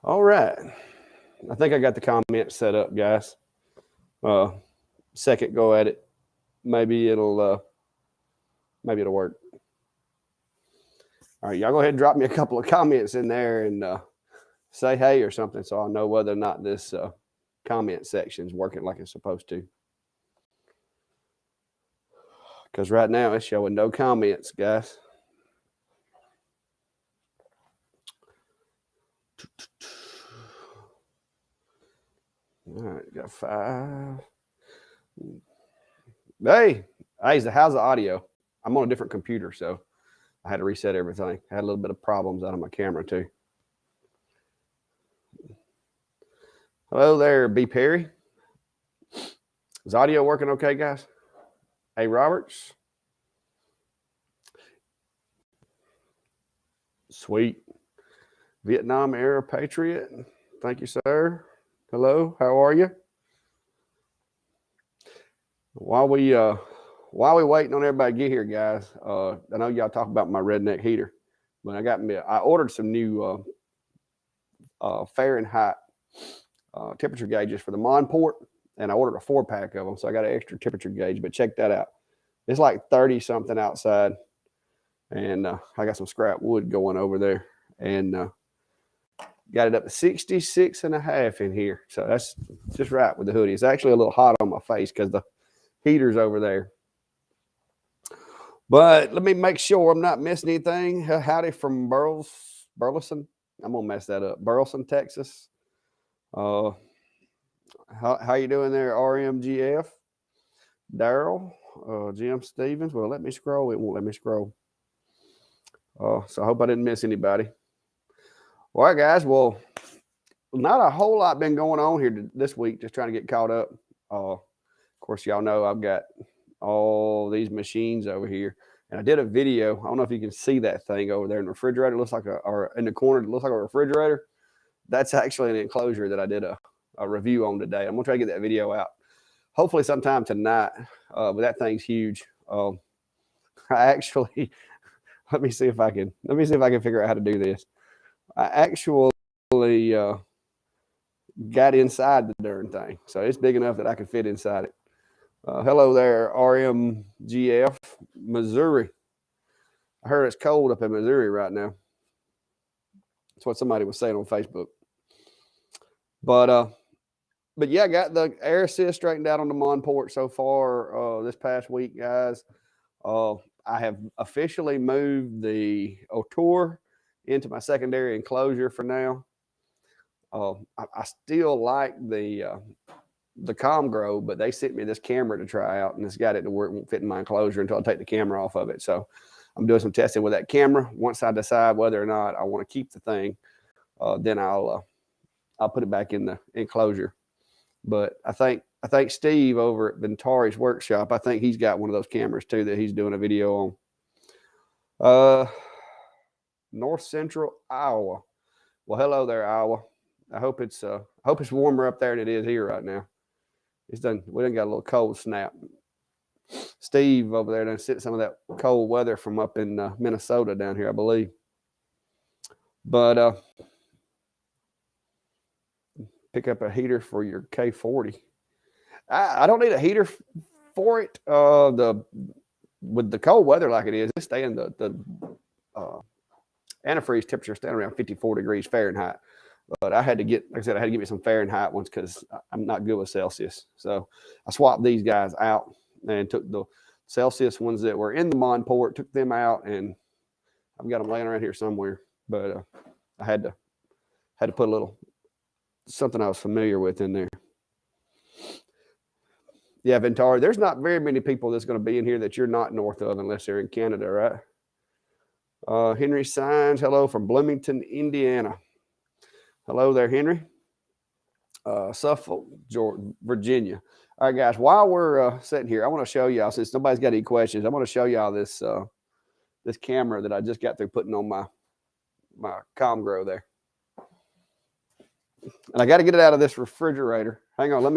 All right. I think I got the comments set up, guys. Second go at it. Maybe it'll work. All right, y'all go ahead and drop me a couple of comments in there and say hey or something so I'll know whether or not this comment section is working like it's supposed to. Because right now it's showing no comments, guys. All right, got 5. Hey, how's the audio? I'm on a different computer, so I had to reset everything. I had a little bit of problems out of my camera too. Hello there, B. Perry. Is audio working okay, guys? Hey, Roberts. Sweet. Vietnam era patriot. Thank you, sir. Hello, how are you? While we waiting on everybody to get here, guys, I know y'all talk about my redneck heater, but I ordered some new Fahrenheit temperature gauges for the Monport, and I ordered a 4-pack of them, so I got an extra temperature gauge. But check that out, it's like 30 something outside, and I got some scrap wood going over there, and got it up to 66.5 in here, so that's just right with the hoodie. It's actually a little hot on my face because the heater's over there. But let me make sure I'm not missing anything. Howdy from Burleson. I'm gonna mess that up. Burleson, Texas. How you doing there, RMGF? Daryl, Jim Stevens. Well, let me scroll. It won't let me scroll. So I hope I didn't miss anybody. All right, guys. Well, not a whole lot been going on here this week. Just trying to get caught up. Of course, y'all know I've got all these machines over here, and I did a video. I don't know if you can see that thing over there in the refrigerator. It looks like or in the corner, it looks like a refrigerator. That's actually an enclosure that I did a review on today. I'm gonna try to get that video out hopefully sometime tonight. But that thing's huge. I actually let me see if I can figure out how to do this. I actually got inside the darn thing, so it's big enough that I can fit inside it. Hello there, RMGF, Missouri. I heard it's cold up in Missouri right now. That's what somebody was saying on Facebook. But yeah, I got the air assist straightened out on the Monport so far this past week, guys. I have officially moved the Otor into my secondary enclosure for now. I still like the Comgrow, but they sent me this camera to try out, and it's got it to where it won't fit in my enclosure until I take the camera off of it. So I'm doing some testing with that camera. Once I decide whether or not I want to keep the thing, then I'll put it back in the enclosure. But I think Steve over at Ventari's workshop, I think he's got one of those cameras too that he's doing a video on. North Central Iowa. Well, hello there, Iowa. I hope it's warmer up there than it is here right now. We done got a little cold snap. Steve over there done sent some of that cold weather from up in Minnesota down here, I believe. But pick up a heater for your K40. I don't need a heater for it. With the cold weather like it is, it's staying the antifreeze temperature staying around 54 degrees Fahrenheit. But I had to get me some Fahrenheit ones because I'm not good with Celsius. So I swapped these guys out and took the Celsius ones that were in the Monport, took them out, and I've got them laying around here somewhere. But I had to put a little something I was familiar with in there. Yeah, Ventari, there's not very many people that's going to be in here that you're not north of unless they're in Canada, right? Henry Signs, hello from Bloomington, Indiana. Hello there, Henry. Suffolk, Virginia. All right, guys, while we're sitting here, I want to show y'all, since nobody's got any questions, I want to show y'all this this camera that I just got through putting on my Comgrow there. And I got to get it out of this refrigerator. Hang on, let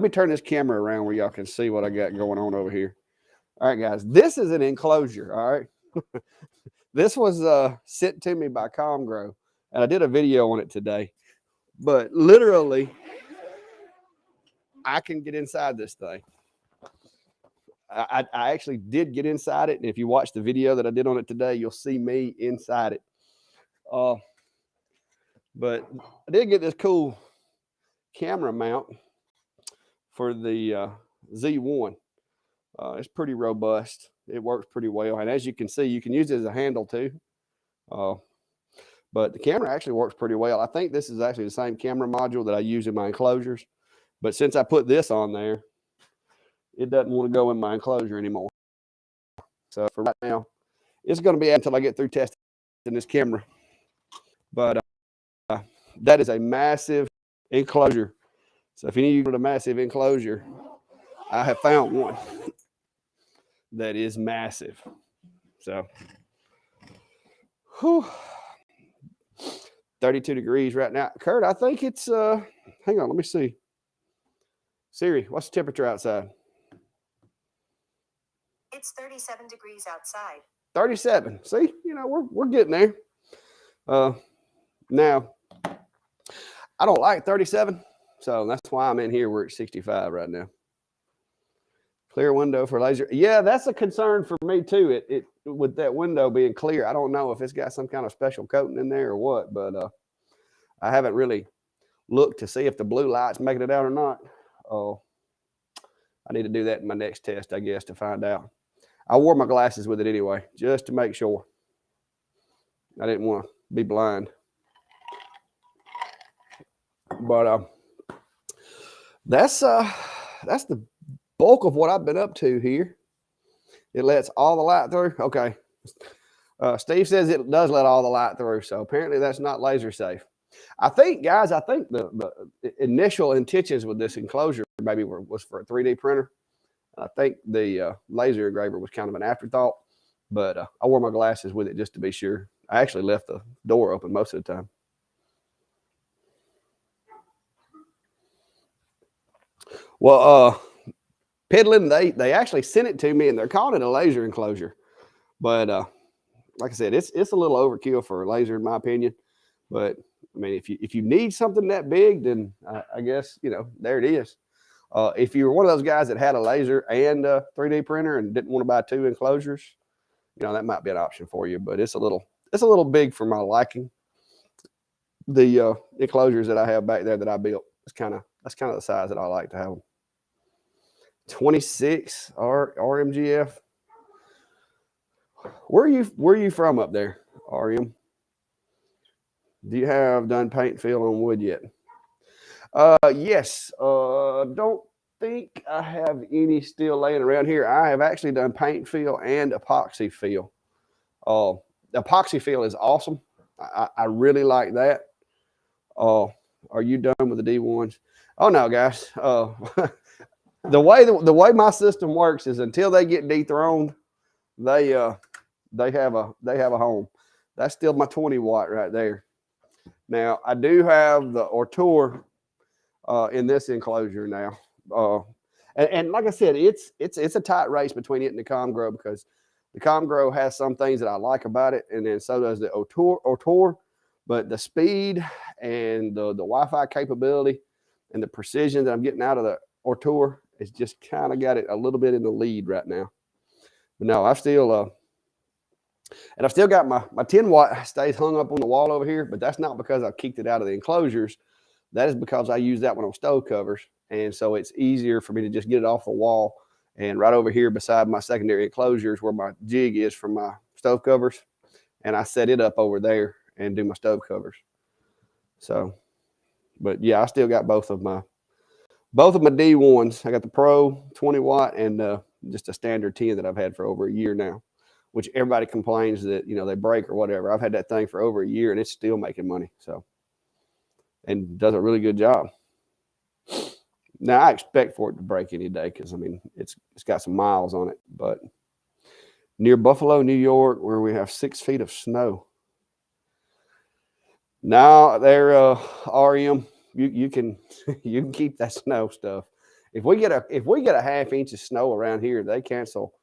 me turn this camera around where y'all can see what I got going on over here. All right, guys, this is an enclosure, all right? This was sent to me by Comgrow, and I did a video on it today. But literally, I can get inside this thing. I actually did get inside it. And if you watch the video that I did on it today, you'll see me inside it. But I did get this cool camera mount for the Z1. It's pretty robust. It works pretty well. And as you can see, you can use it as a handle too. But the camera actually works pretty well. I think this is actually the same camera module that I use in my enclosures. But since I put this on there, it doesn't want to go in my enclosure anymore. So for right now, it's going to be until I get through testing this camera. But that is a massive enclosure. So if any of you want a massive enclosure, I have found one that is massive. So, whew, 32 degrees right now. Kurt, I think it's, hang on, let me see. Siri, what's the temperature outside? It's 37 degrees outside. 37. See, you know, we're getting there. Now, I don't like 37, so that's why I'm in here. We're at 65 right now. Clear window for laser. Yeah, that's a concern for me too. It with that window being clear, I don't know if it's got some kind of special coating in there or what, but I haven't really looked to see if the blue light's making it out or not. I need to do that in my next test, I guess, to find out. I wore my glasses with it anyway, just to make sure. I didn't want to be blind. But that's the bulk of what I've been up to here. It lets all the light through. Okay. Steve says it does let all the light through. So apparently that's not laser safe. I think, guys, the initial intentions with this enclosure maybe was for a 3D printer. I think the laser engraver was kind of an afterthought, but I wore my glasses with it just to be sure. I actually left the door open most of the time. Well, Piddling, they actually sent it to me, and they're calling it a laser enclosure. But like I said, it's a little overkill for a laser, in my opinion. But I mean, if you need something that big, then I guess, you know, there it is. If you were one of those guys that had a laser and a 3D printer and didn't want to buy two enclosures, you know, that might be an option for you. But it's a little big for my liking. The enclosures that I have back there that I built, that's kind of the size that I like to have them. 26 RMGF. Where are you from up there, RM? Do you have done paint fill on wood yet? Yes. Don't think I have any still laying around here. I have actually done paint fill and epoxy fill. Epoxy fill is awesome. I really like that. Are you done with the D1s? Oh no, guys. The way my system works is until they get dethroned, they have a home. That's still my 20 watt right there. Now I do have the Ortur in this enclosure now, and like I said, it's a tight race between it and the ComGrow, because the ComGrow has some things that I like about it, and then so does the Ortur. But the speed and the Wi-Fi capability and the precision that I'm getting out of the Ortur is just kind of got it a little bit in the lead right now. But no, I've still got my 10 watt stays hung up on the wall over here, but that's not because I kicked it out of the enclosures. That is because I use that one on stove covers. And so it's easier for me to just get it off the wall, and right over here beside my secondary enclosures where my jig is for my stove covers. And I set it up over there and do my stove covers. So, but yeah, I still got both of my D1s. I got the Pro 20 watt and just a standard 10 that I've had for over a year now, which everybody complains that, you know, they break or whatever. I've had that thing for over a year and it's still making money. So, and does a really good job. Now I expect for it to break any day, because I mean, it's got some miles on it. But near Buffalo, New York, where we have 6 feet of snow. Now there, REM, you can keep that snow stuff. If we get a half inch of snow around here, they cancel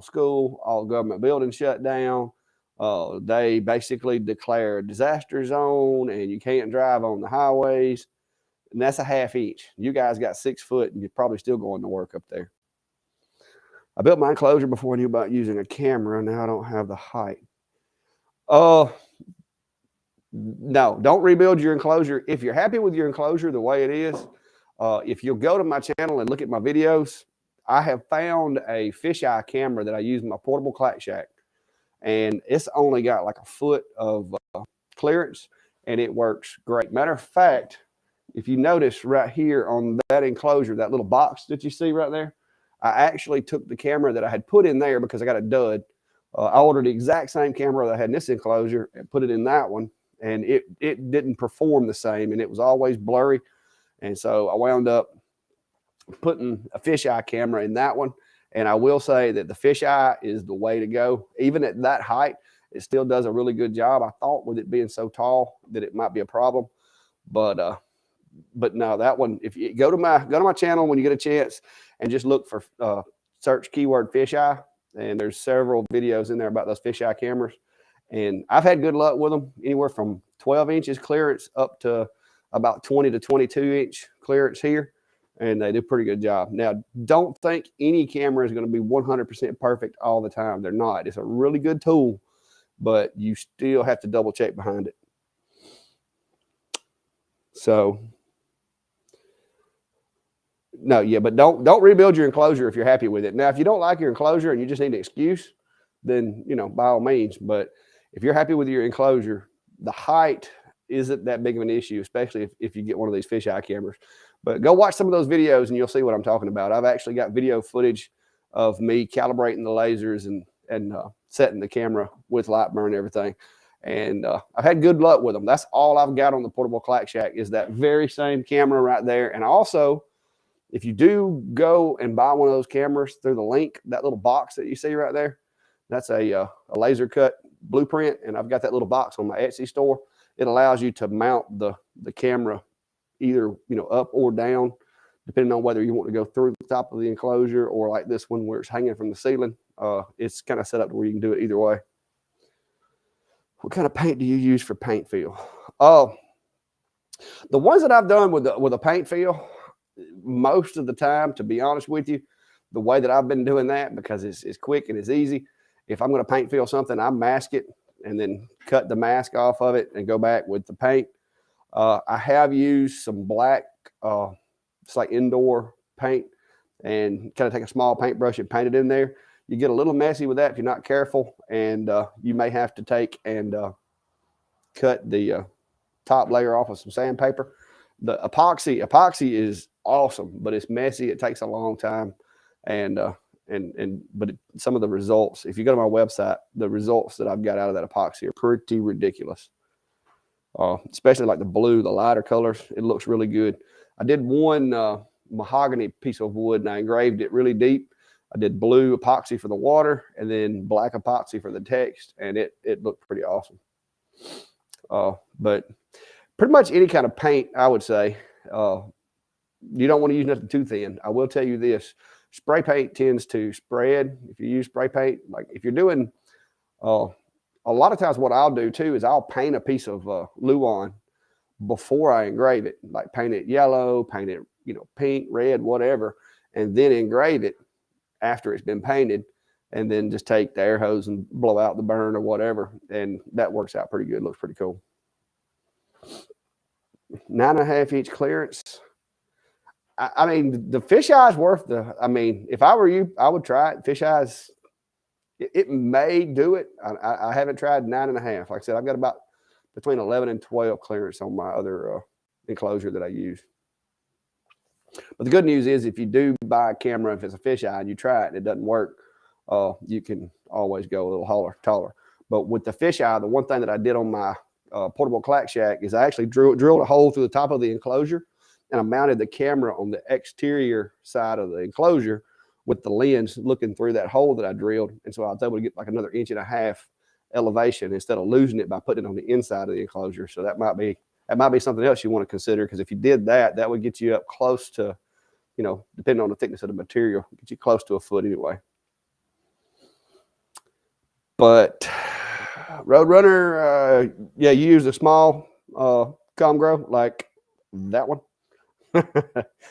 school, all government buildings shut down. They basically declare a disaster zone and you can't drive on the highways. And that's a 1/2 inch. You guys got 6 foot and you're probably still going to work up there. I built my enclosure before I knew about using a camera. Now I don't have the height. No, don't rebuild your enclosure. If you're happy with your enclosure the way it is, if you'll go to my channel and look at my videos, I have found a fisheye camera that I use in my portable clack shack. And it's only got like a foot of clearance and it works great. Matter of fact, if you notice right here on that enclosure, that little box that you see right there, I actually took the camera that I had put in there because I got a dud. I ordered the exact same camera that I had in this enclosure and put it in that one, and it didn't perform the same, and it was always blurry. And so I wound up putting a fisheye camera in that one. And I will say that the fisheye is the way to go. Even at that height, it still does a really good job. I thought with it being so tall that it might be a problem, but no, that one, if you go to my channel when you get a chance and just look for search keyword fisheye, and there's several videos in there about those fisheye cameras. And I've had good luck with them, anywhere from 12 inches clearance up to about 20 to 22 inch clearance here. And they do a pretty good job. Now, don't think any camera is going to be 100% perfect all the time. They're not. It's a really good tool, but you still have to double check behind it. So, no, yeah, but don't rebuild your enclosure if you're happy with it. Now, if you don't like your enclosure and you just need an excuse, then, you know, by all means. But if you're happy with your enclosure, the height isn't that big of an issue, especially if you get one of these fisheye cameras. But go watch some of those videos and you'll see what I'm talking about. I've actually got video footage of me calibrating the lasers and setting the camera with Lightburn and everything. And I've had good luck with them. That's all I've got on the portable clack shack is that very same camera right there. And also, if you do go and buy one of those cameras through the link, that little box that you see right there, that's a laser cut blueprint. And I've got that little box on my Etsy store. It allows you to mount the camera either, you know, up or down, depending on whether you want to go through the top of the enclosure or like this one where it's hanging from the ceiling. It's kind of set up to where you can do it either way. What kind of paint do you use for paint fill? The ones that I've done with a paint fill, most of the time, to be honest with you, the way that I've been doing that, because it's quick and it's easy. If I'm going to paint fill something, I mask it and then cut the mask off of it and go back with the paint. I have used some black, it's like indoor paint, and kind of take a small paintbrush and paint it in there. You get a little messy with that if you're not careful, and you may have to take and cut the top layer off of some sandpaper. The epoxy is awesome, but it's messy. It takes a long time, but some of the results, if you go to my website, the results that I've got out of that epoxy are pretty ridiculous. Especially like the blue, the lighter colors, it looks really good. I did one mahogany piece of wood and I engraved it really deep. I did blue epoxy for the water and then black epoxy for the text, and it looked pretty awesome. But pretty much any kind of paint, I would say, you don't want to use nothing too thin. I will tell you this, spray paint tends to spread if you use spray paint. Like if you're doing, a lot of times what I'll do too is I'll paint a piece of Luan before I engrave it, like paint it yellow, paint it, you know, pink, red, whatever, and then engrave it after it's been painted, and then just take the air hose and blow out the burn or whatever. And that works out pretty good. Looks pretty cool. 9.5 inch clearance. I mean, the fisheye is worth I mean, if I were you, I would try it. Fisheye it may do it. I haven't tried 9.5. Like I said, I've got about between 11 and 12 clearance on my other enclosure that I use. But the good news is if you do buy a camera, if it's a fisheye and you try it and it doesn't work, you can always go a little taller. But with the fisheye, the one thing that I did on my portable clack shack is I actually drilled a hole through the top of the enclosure, and I mounted the camera on the exterior side of the enclosure with the lens looking through that hole that I drilled. And so I was able to get like another 1.5 inch elevation instead of losing it by putting it on the inside of the enclosure. So that might be something else you want to consider, because if you did that, that would get you up close to, you know, depending on the thickness of the material, get you close to a foot anyway. But Roadrunner, yeah, you use a small Comgrow like that one.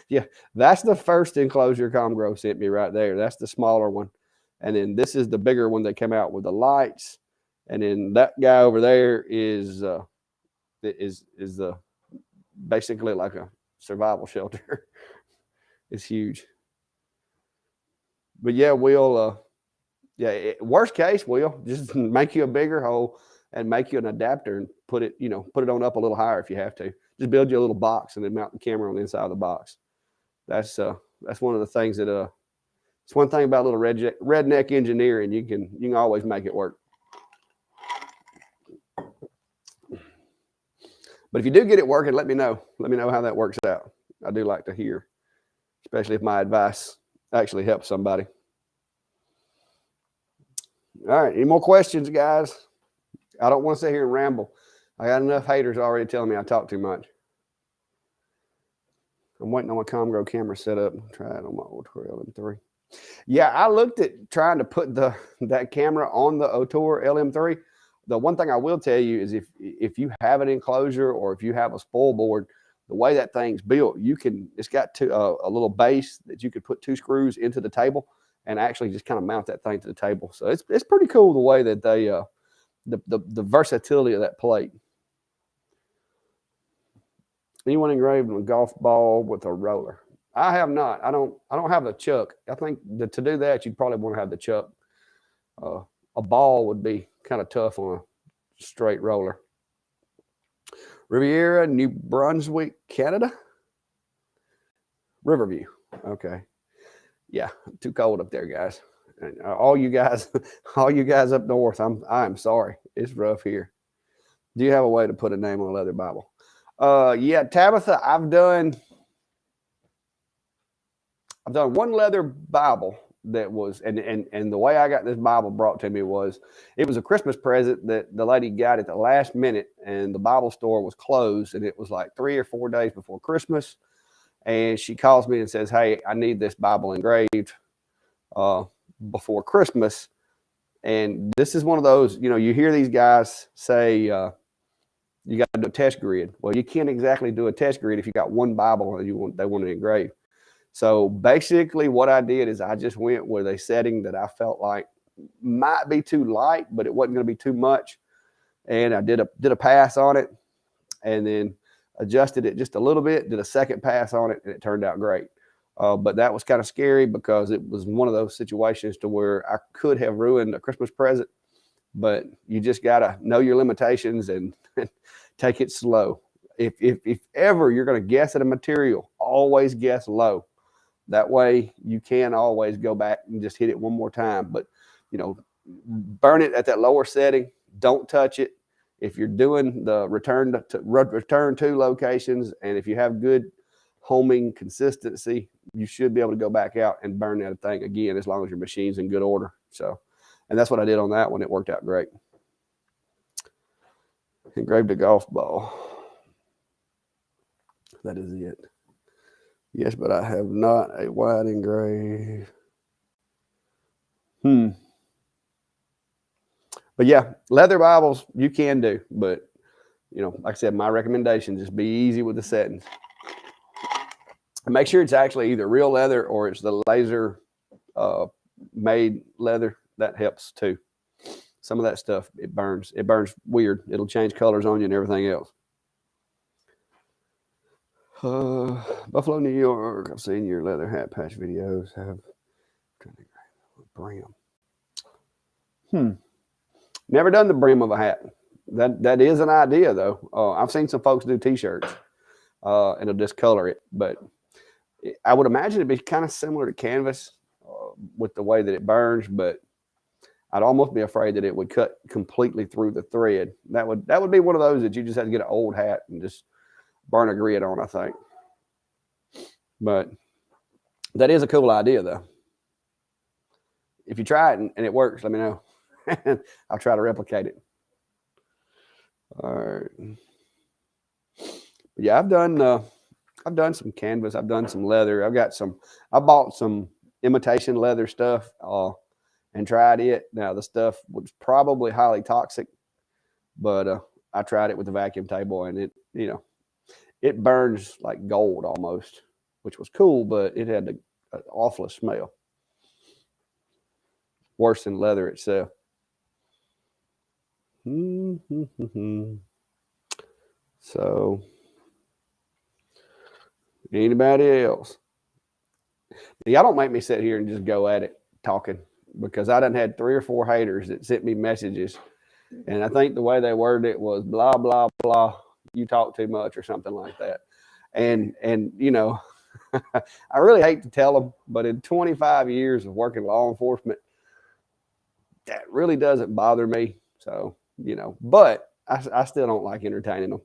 Yeah, that's the first enclosure Comgrow sent me right there. That's the smaller one. And then this is the bigger one that came out with the lights. And then that guy over there is basically like a survival shelter. It's huge. But yeah, we'll worst case, we'll just make you a bigger hole and make you an adapter and put it on up a little higher if you have to. Just build you a little box and then mount the camera on the inside of the box. That's one of the things that it's one thing about a little redneck engineering. You can always make it work. But if you do get it working, let me know. Let me know how that works out. I do like to hear, especially if my advice actually helps somebody. All right, any more questions, guys? I don't want to sit here and ramble. I got enough haters already telling me I talk too much. I'm waiting on my Comgrow camera set up. Try it on my Otour LM3. Yeah, I looked at trying to put that camera on the Otour LM3. The one thing I will tell you is if you have an enclosure or if you have a spoil board, the way that thing's built, it's got a little base that you could put 2 screws into the table and actually just kind of mount that thing to the table. So it's pretty cool the way that they the versatility of that plate. Anyone engraved a golf ball with a roller? I have not. I don't have the chuck. I think to do that, you'd probably want to have the chuck. A ball would be kind of tough on a straight roller. Riviera, New Brunswick, Canada. Riverview. Okay. Yeah, too cold up there, guys. And all you guys up north, I'm sorry. It's rough here. Do you have a way to put a name on a leather Bible? Yeah, Tabitha, I've done one leather Bible that was, and the way I got this Bible brought to me was, it was a Christmas present that the lady got at the last minute, and the Bible store was closed, and it was like 3 or 4 days before Christmas. And she calls me and says, "Hey, I need this Bible engraved before Christmas." And this is one of those, you hear these guys say, you got to do a test grid. Well, you can't exactly do a test grid if you got one Bible and they want it engraved. So basically what I did is I just went with a setting that I felt like might be too light, but it wasn't going to be too much. And I did a pass on it and then adjusted it just a little bit, did a second pass on it, and it turned out great. But that was kind of scary because it was one of those situations to where I could have ruined a Christmas present, but you just got to know your limitations and take it slow. If ever you're going to guess at a material, always guess low. That way you can always go back and just hit it one more time. But, burn it at that lower setting. Don't touch it. If you're doing the return to locations, and if you have good homing consistency, you should be able to go back out and burn that thing again as long as your machine's in good order. So, and that's what I did on that one. It worked out great. Engraved a golf ball. That is it. Yes, but I have not a wide engrave. But yeah, leather Bibles you can do, but like I said, my recommendation, just be easy with the settings. And make sure it's actually either real leather or it's the laser made leather. That helps too. Some of that stuff, it burns weird. It'll change colors on you and everything else. Buffalo, New York. I've seen your leather hat patch videos. Brim. Never done the brim of a hat. That is an idea though. I've seen some folks do t-shirts and it'll discolor it, but I would imagine it'd be kind of similar to canvas with the way that it burns, but I'd almost be afraid that it would cut completely through the thread. That would be one of those that you just have to get an old hat and just burn a grid on, I think. But that is a cool idea though. If you try it and it works, let me know. I'll try to replicate it. All right. Yeah, I've done some canvas. I've done some leather. I bought some imitation leather stuff and tried it. Now the stuff was probably highly toxic but I tried it with the vacuum table, and it burns like gold almost, which was cool, but it had an awful smell, worse than leather itself. So, anybody else? Y'all don't make me sit here and just go at it talking, because I done had 3 or 4 haters that sent me messages, and I think the way they worded it was blah blah blah. You talk too much or something like that, and I really hate to tell them, but in 25 years of working law enforcement, that really doesn't bother me. So but I still don't like entertaining them.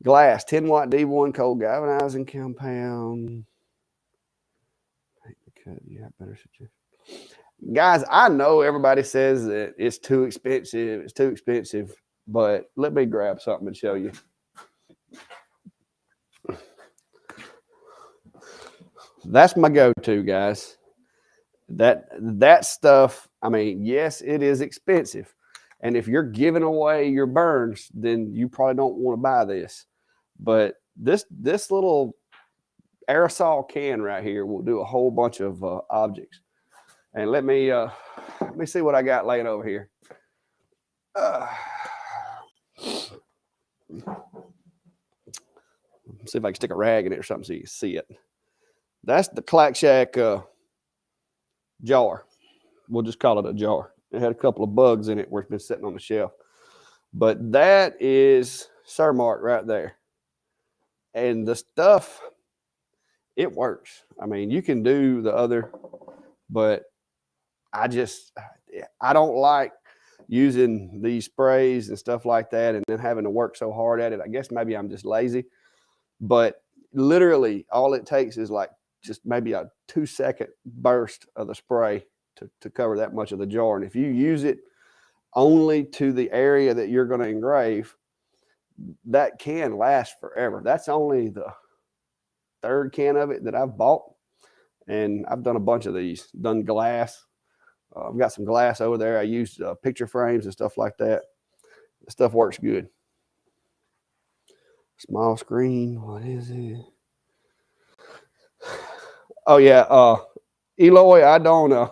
Glass 10-watt D1 cold galvanizing compound. Yeah, better suggest. Guys, I know everybody says that it's too expensive, but let me grab something and show you. That's my go-to, guys. That stuff, I mean, yes, it is expensive. And if you're giving away your burns, then you probably don't want to buy this. But this little aerosol can right here will do a whole bunch of objects. And let me see what I got laying over here. See if I can stick a rag in it or something so you can see it. That's the Clack Shack jar. We'll just call it a jar. It had a couple of bugs in it where it's been sitting on the shelf. But that is Surmart right there. And the stuff, it works. I mean, you can do the other, but I don't like using these sprays and stuff like that and then having to work so hard at it. I guess maybe I'm just lazy, but literally all it takes is like just maybe a 2-second burst of the spray to cover that much of the jar. And if you use it only to the area that you're going to engrave, that can last forever. That's only the 3rd can of it that I've bought, and I've done a bunch of these. Done glass. I've got some glass over there. I used picture frames and stuff like that. The stuff works good. Small screen. What is it? Oh yeah, Eloy. I don't.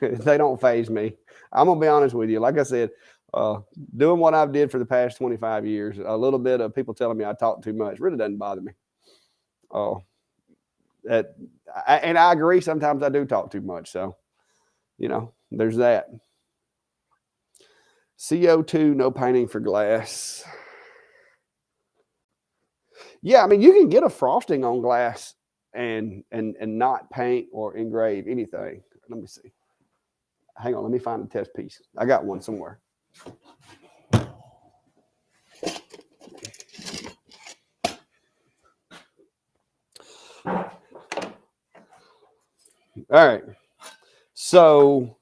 They don't faze me. I'm gonna be honest with you. Like I said, doing what I've did for the past 25 years, a little bit of people telling me I talk too much really doesn't bother me. And I agree. Sometimes I do talk too much. So, there's that. CO2, no painting for glass. Yeah, I mean, you can get a frosting on glass and not paint or engrave anything. Let me see. Hang on, let me find a test piece. I got one somewhere. All right. So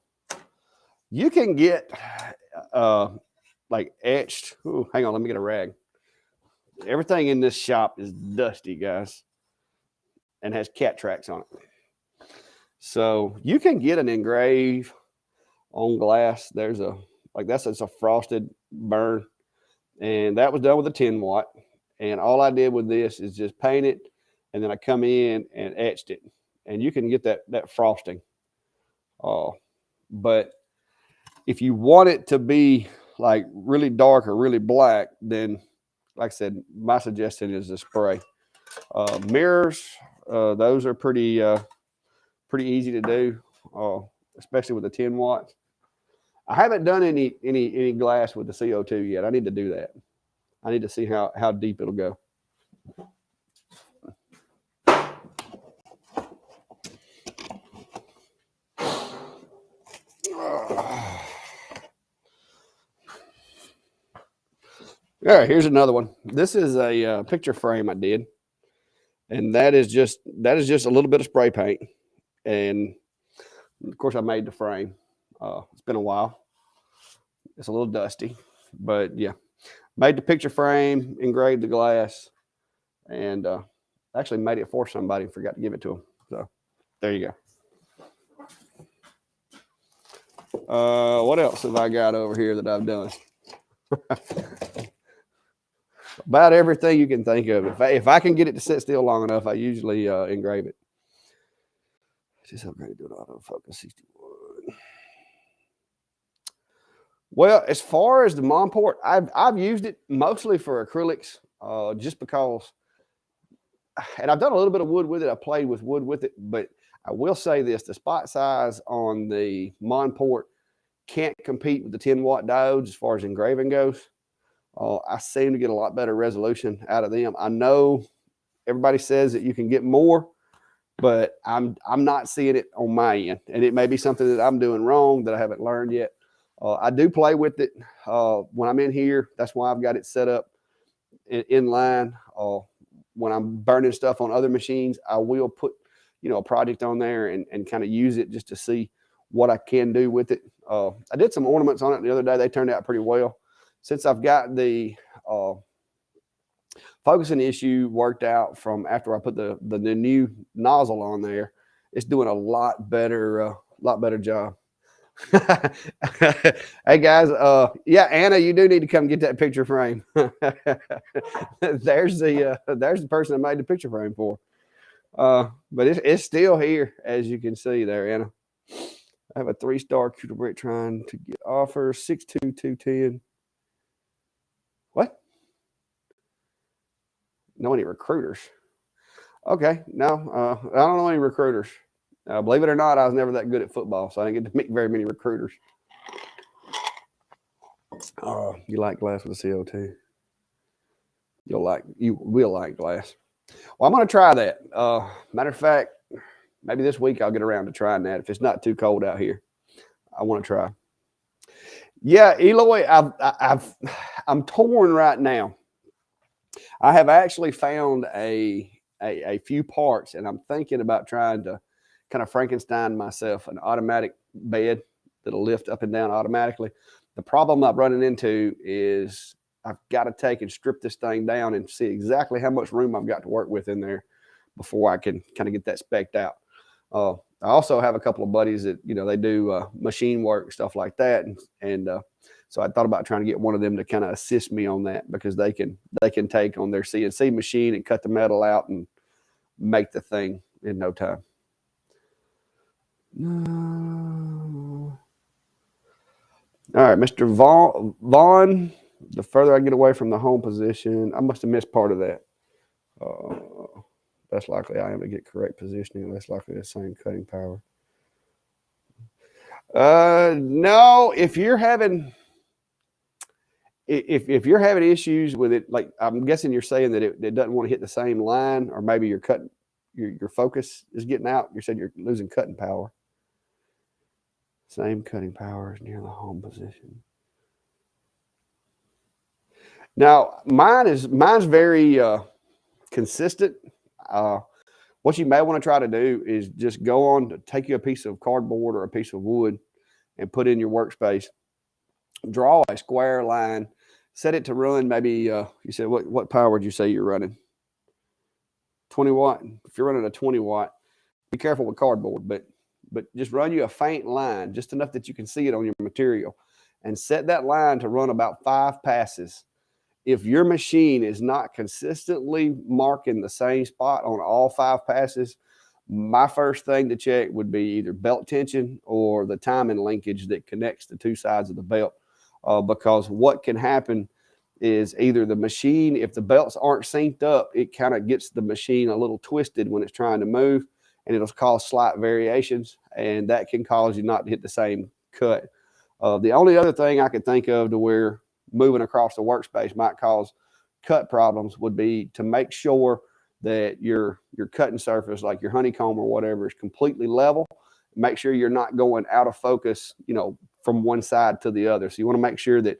you can get like etched. Ooh, hang on, let me get a rag. Everything in this shop is dusty, guys, and has cat tracks on it. So you can get an engrave on glass. There's it's a frosted burn, and that was done with a 10-watt. And all I did with this is just paint it, and then I come in and etched it, and you can get that frosting. But if you want it to be like really dark or really black, then like I said, my suggestion is a spray. Mirrors, those are pretty easy to do, especially with the 10-watt. I haven't done any glass with the CO2 yet. I need to do that. I need to see how deep it'll go. All right, here's another one. This is a picture frame I did, and that is just a little bit of spray paint, and of course I made the frame. It's been a while. It's a little dusty, but yeah, made the picture frame, engraved the glass, and actually made it for somebody and forgot to give it to them. So there you go. What else have I got over here that I've done? About everything you can think of. If I can get it to sit still long enough, I usually engrave it. Just upgrade to an autofocus 61. Well, as far as the Monport, I've used it mostly for acrylics, just because, and I've done a little bit of wood with it. I played with wood with it, but I will say this: the spot size on the Monport can't compete with the 10-watt diodes as far as engraving goes. I seem to get a lot better resolution out of them. I know everybody says that you can get more, but I'm not seeing it on my end, and it may be something that I'm doing wrong that I haven't learned yet. I do play with it when I'm in here. That's why I've got it set up in line. When I'm burning stuff on other machines, I will put a project on there and kind of use it just to see what I can do with it. I did some ornaments on it the other day. They turned out pretty well. Since I've got the focusing issue worked out from after I put the new nozzle on there, it's doing a lot better job. Hey guys, yeah, Anna, you do need to come get that picture frame. There's the person I made the picture frame for. But it's still here, as you can see there, Anna. I have a 3-star Cuter Brick trying to get offer 62210. What? Know any recruiters? Okay, no, I don't know any recruiters. Believe it or not, I was never that good at football, so I didn't get to meet very many recruiters. You like glass with a CO2? You will like glass. Well, I'm going to try that. Matter of fact, maybe this week I'll get around to trying that if it's not too cold out here. I want to try. Yeah, Eloy, I'm torn right now. I have actually found a few parts, and I'm thinking about trying to kind of Frankenstein myself an automatic bed that'll lift up and down automatically. The problem I'm running into is I've got to take and strip this thing down and see exactly how much room I've got to work with in there before I can kind of get that spec'd out. I also have a couple of buddies that, they do machine work, stuff like that. And so I thought about trying to get one of them to kind of assist me on that, because they can take on their CNC machine and cut the metal out and make the thing in no time. All right, Mr. Vaughn, the further I get away from the home position, I must have missed part of that. Less likely I am to get correct positioning, less likely the same cutting power. No, if you're having issues with it, like I'm guessing you're saying that it doesn't want to hit the same line, or maybe your focus is getting out. You said you're losing cutting power. Same cutting power is near the home position. Now, mine's very consistent. What you may want to try to do is just go on to take you a piece of cardboard or a piece of wood and put in your workspace. Draw a square line, set it to run. Maybe you said what power would you say you're running? 20 watt. If you're running a 20 watt, be careful with cardboard, but just run you a faint line, just enough that you can see it on your material, and set that line to run about 5 passes. If your machine is not consistently marking the same spot on all 5 passes, my first thing to check would be either belt tension or the timing linkage that connects the 2 sides of the belt. Because what can happen is either the machine, if the belts aren't synced up, it kind of gets the machine a little twisted when it's trying to move, and it'll cause slight variations, and that can cause you not to hit the same cut. The only other thing I could think of to where moving across the workspace might cause cut problems would be to make sure that your cutting surface, like your honeycomb or whatever, is completely level. Make sure you're not going out of focus, from one side to the other. So you want to make sure that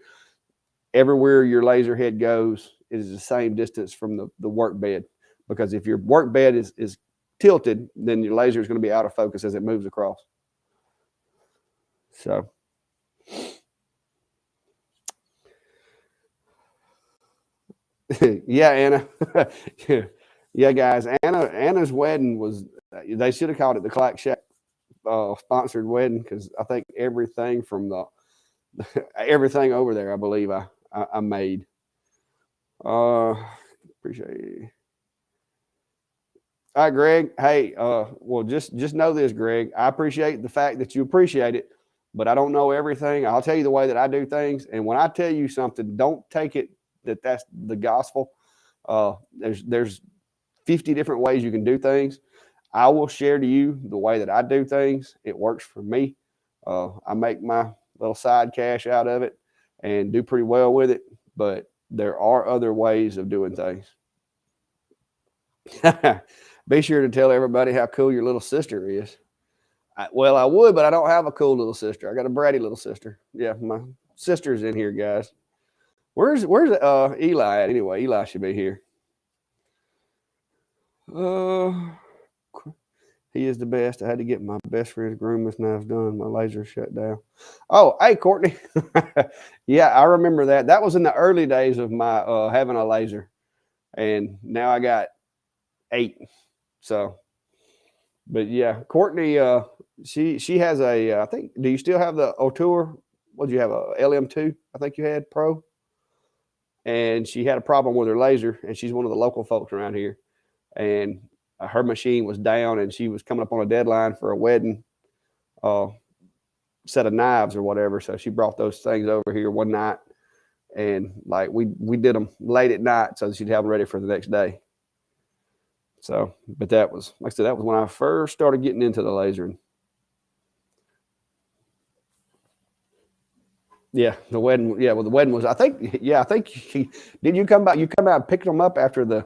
everywhere your laser head goes is the same distance from the work bed, because if your work bed is tilted, then your laser is going to be out of focus as it moves across. So yeah, Anna. Yeah, guys, Anna's wedding was, they should have called it the Clack Shack sponsored wedding, because I think everything from everything over there, I believe I I made. Appreciate it. All right, Greg. Hey, well, just know this, Greg. I appreciate the fact that you appreciate it, but I don't know everything. I'll tell you the way that I do things, and when I tell you something, don't take it that that's the gospel. There's 50 different ways you can do things. I will share to you the way that I do things. It works for me. I make my little side cash out of it and do pretty well with it, but there are other ways of doing things. Be sure to tell everybody how cool your little sister is. Well, I would, but I don't have a cool little sister. I got a bratty little sister. Yeah, my sister's in here, guys. Where's Eli at anyway? Eli should be here. He is the best. I had to get my best friend's grooming knives done. My laser shut down. Oh, hey, Courtney. Yeah, I remember that. That was in the early days of my having a laser, and now I got 8. So, but yeah, Courtney, she has a. I think. Do you still have the Otour? What did you have? A LM2? I think you had Pro. And she had a problem with her laser, and she's one of the local folks around here, and her machine was down, and she was coming up on a deadline for a wedding set of knives or whatever. So she brought those things over here one night, and like we did them late at night so she'd have them ready for the next day. So, but that was, like I said, that was when I first started getting into the lasering. Yeah, the wedding. Yeah, well, the wedding was. I think. Yeah, I think. Did you come back? You come out and picked them up after the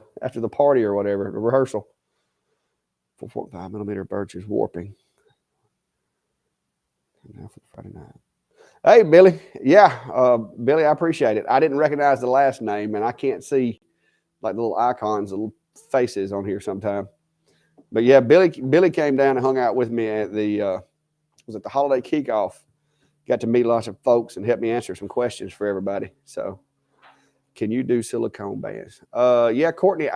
party or whatever, the rehearsal. 4.5 millimeter birch is warping. Now for Friday night. Hey, Billy. Yeah, Billy, I appreciate it. I didn't recognize the last name, and I can't see like the little icons, the little faces on here sometime. But yeah, Billy came down and hung out with me at the was at the holiday kickoff. Got to meet lots of folks and help me answer some questions for everybody. So, can you do silicone bands? Yeah, Courtney,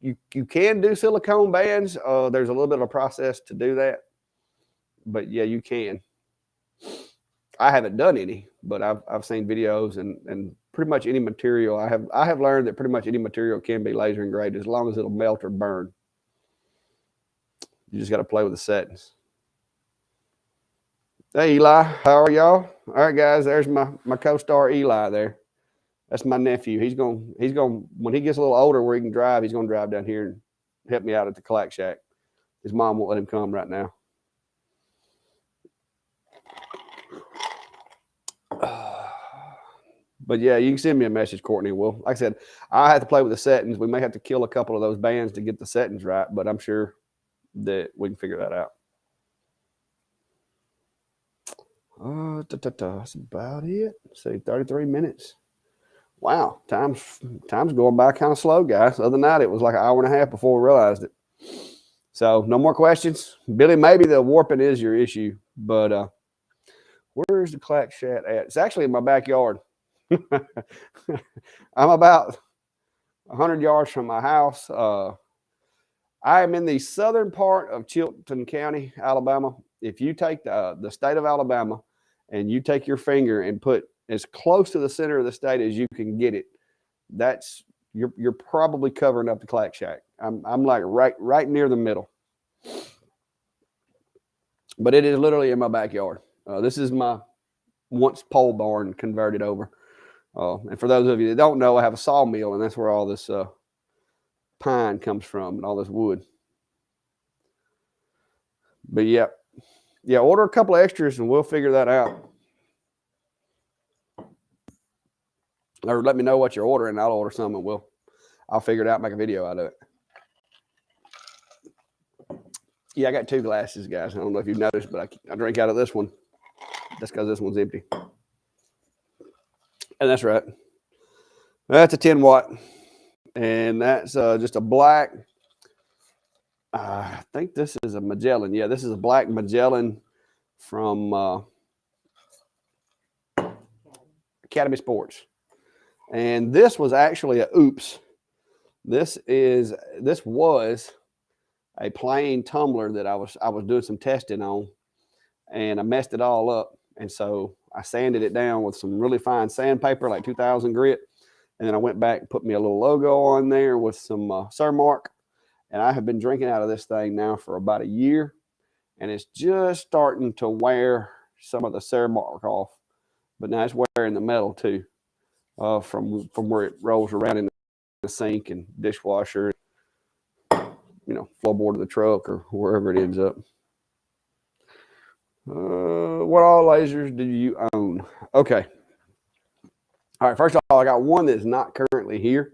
you can do silicone bands. There's a little bit of a process to do that, but yeah, you can. I haven't done any, but I've seen videos and pretty much any material. I have learned that pretty much any material can be laser engraved as long as it'll melt or burn. You just got to play with the settings. Hey, Eli, how are y'all? All right, guys, there's my co-star Eli there. That's my nephew. He's going when he gets a little older where he can drive, he's going to drive down here and help me out at the Clack Shack. His mom won't let him come right now. But yeah, you can send me a message, Courtney. Well, like I said, I have to play with the settings. We may have to kill a couple of those bands to get the settings right, but I'm sure that we can figure that out. That's about it. Let's see, 33 minutes. Wow, time's going by kind of slow, guys. The other night it was like an hour and a half before we realized it. So no more questions. Billy, maybe the warping is your issue, but where's the Clack Shack at? It's actually in my backyard. I'm about 100 yards from my house. I am in the southern part of Chilton County, Alabama. If you take the state of Alabama and you take your finger and put as close to the center of the state as you can get it, that's you're probably covering up the Clack Shack. I'm like right near the middle, but it is literally in my backyard. This is my once pole barn converted over. And for those of you that don't know, I have a sawmill, and that's where all this pine comes from and all this wood. But yeah, order a couple of extras and we'll figure that out. Or let me know what you're ordering, and I'll order some, and I'll figure it out, make a video out of it. Yeah, I got 2 glasses, guys. I don't know if you've noticed, but I drink out of this one. That's because this one's empty. And that's right. That's a 10 watt. And that's just a black. I think this is a Magellan. Yeah, this is a black Magellan from Academy Sports. And this was actually a oops. This was a plain tumbler that I was doing some testing on, and I messed it all up. And so I sanded it down with some really fine sandpaper, like 2000 grit. And then I went back and put me a little logo on there with some Cermark. And I have been drinking out of this thing now for about a year. And it's just starting to wear some of the Cermark off. But now it's wearing the metal too, from where it rolls around in the sink and dishwasher, floorboard of the truck or wherever it ends up. What all lasers do you own? Okay. All right. First of all, I got one that's not currently here.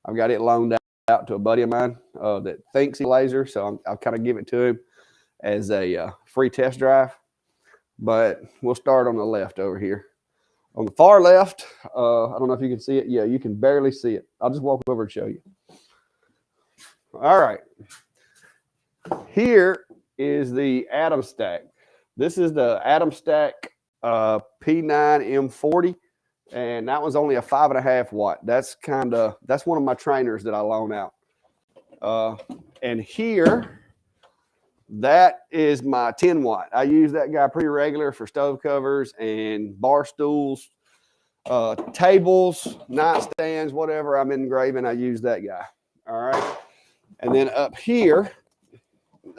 I've got it loaned out to a buddy of mine that thinks he's a laser, so I'll kind of give it to him as a free test drive. But we'll start on the left over here. On the far left, I don't know if you can see it. Yeah, you can barely see it. I'll just walk over and show you. All right. Here is the Atom Stack. This is the Atom Stack P9M40, and that one's only a 5.5 watt. That's one of my trainers that I loan out. And here, that is my 10 watt. I use that guy pretty regular for stove covers and bar stools, tables, nightstands, whatever I'm engraving, I use that guy. All right. And then up here,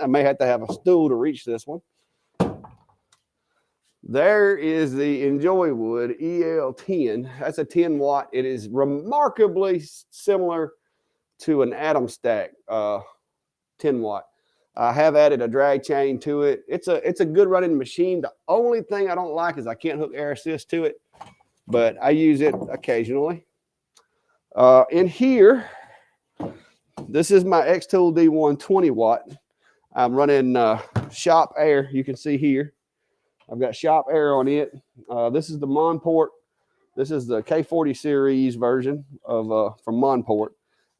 I may have to have a stool to reach this one. There is the Enjoywood EL10. That's a 10 watt. It is remarkably similar to an Atom Stack 10 watt. I have added a drag chain to it. It's a good running machine. The only thing I don't like is I can't hook air assist to it, but I use it occasionally. In here, this is my Xtool D1 20 watt. I'm running shop air. You can see here. I've got shop air on it. This is the Monport. This is the K40 series version of from Monport.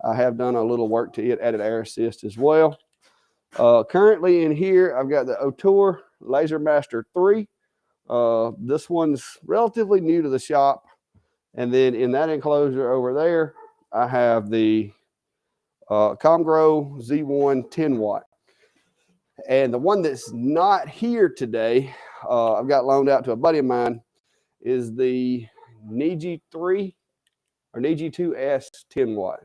I have done a little work to it, added air assist as well. Currently in here, I've got the Otour Laser Master 3. This one's relatively new to the shop. And then in that enclosure over there, I have the Comgrow Z1 10 watt. And the one that's not here today, I've got loaned out to a buddy of mine, is the Niji 3 or Niji 2S 10 watt.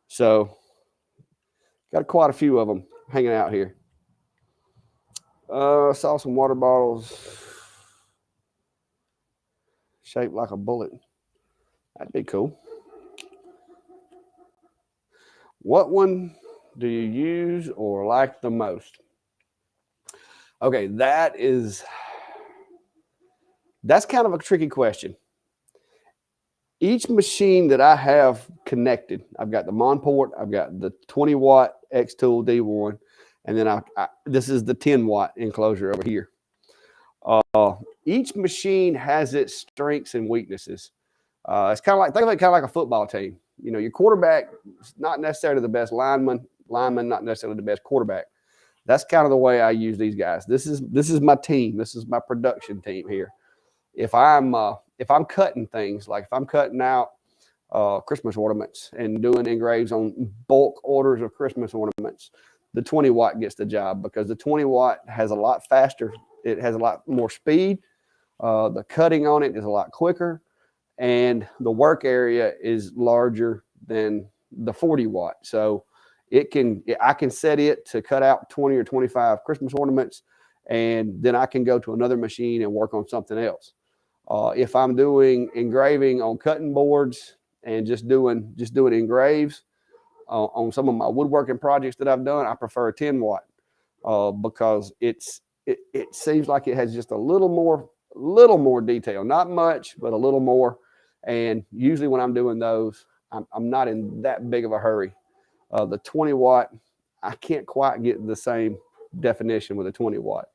So got quite a few of them hanging out here. Saw some water bottles shaped like a bullet. That'd be cool. What one do you use or like the most? Okay, that's kind of a tricky question. Each machine that I have connected, I've got the Monport, I've got the 20 watt Xtool D1, and then this is the 10 watt enclosure over here. Each machine has its strengths and weaknesses. It's kind of like, think of it kind of like a football team. Your quarterback is not necessarily the best lineman not necessarily the best quarterback. That's kind of the way I use these guys. This is my team. This is my production team here. If I'm cutting things, like if I'm cutting out Christmas ornaments and doing engraves on bulk orders of Christmas ornaments, the 20 watt gets the job because the 20 watt has a lot faster. It has a lot more speed. The cutting on it is a lot quicker, and the work area is larger than the 40 watt. So I can set it to cut out 20 or 25 Christmas ornaments, and then I can go to another machine and work on something else. If I'm doing engraving on cutting boards and just doing engraves on some of my woodworking projects that I've done, I prefer a 10 watt because it seems like it has just a little more detail, not much, but a little more. And usually when I'm doing those, I'm not in that big of a hurry. The 20 watt, I can't quite get the same definition with a 20 watt.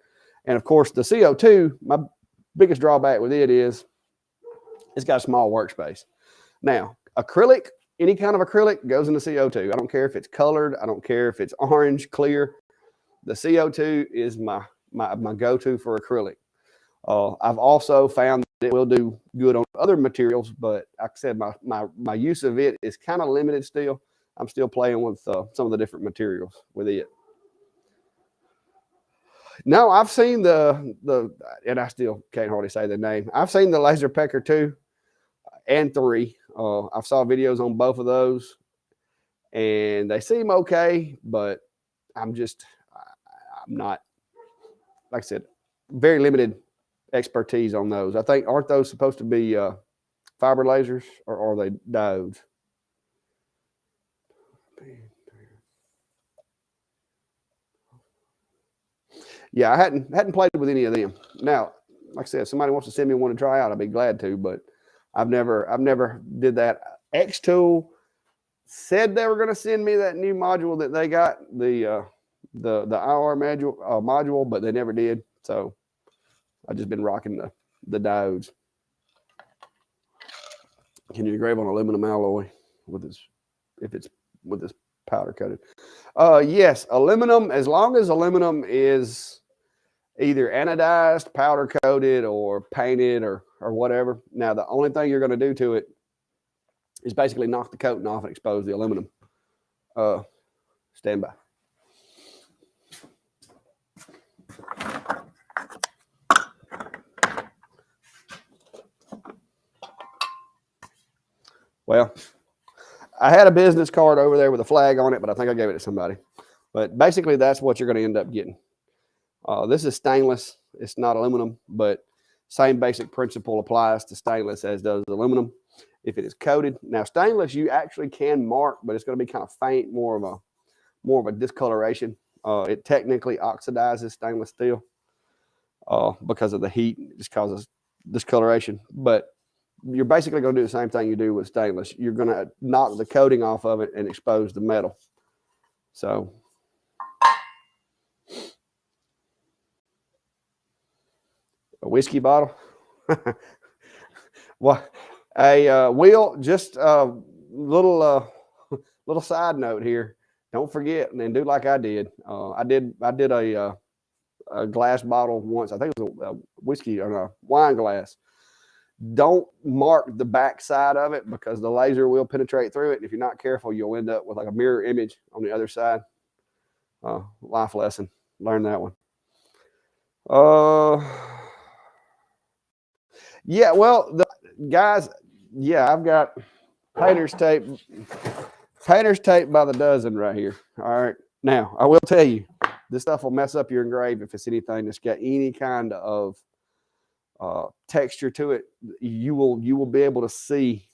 And of course, the CO2, my biggest drawback with it is it's got a small workspace. Now, acrylic, any kind of acrylic goes into CO2. I don't care if it's colored. I don't care if it's orange, clear. The CO2 is my go-to for acrylic. I've also found that it will do good on other materials, but like I said, my use of it is kind of limited still. I'm still playing with some of the different materials with it. No, I've seen and I still can't hardly say the name. I've seen the LaserPecker 2 and 3. I saw videos on both of those, and they seem okay, but I'm not, like I said, very limited expertise on those. I think, aren't those supposed to be fiber lasers, or are they diodes? Yeah, I hadn't played with any of them. Now, like I said, if somebody wants to send me one to try out, I'd be glad to, but I've never did that. Xtool said they were going to send me that new module that they got, the IR module, but they never did. So I've just been rocking the diodes. Can you engrave on aluminum alloy with this, if it's with this powder coated? Yes, aluminum, as long as aluminum is either anodized, powder coated, or painted, or whatever. Now, the only thing you're going to do to it is basically knock the coating off and expose the aluminum. Stand by. Well, I had a business card over there with a flag on it, but I think I gave it to somebody. But basically, that's what you're going to end up getting. This is stainless. It's not aluminum, but same basic principle applies to stainless as does aluminum. If it is coated, now stainless you actually can mark, but it's going to be kind of faint, more of a discoloration. It technically oxidizes stainless steel because of the heat. It just causes discoloration. But you're basically going to do the same thing you do with stainless. You're going to knock the coating off of it and expose the metal. So a whiskey bottle. Well, Will, just a little side note here. Don't forget and do like I did. I did a glass bottle once. I think it was a whiskey or a wine glass. Don't mark the back side of it because the laser will penetrate through it. And if you're not careful, you'll end up with like a mirror image on the other side. Life lesson. Learn that one. Yeah, well, guys, yeah, I've got painter's tape by the dozen right here. All right. Now, I will tell you, this stuff will mess up your engrave if it's anything that's got any kind of texture to it. You will be able to see,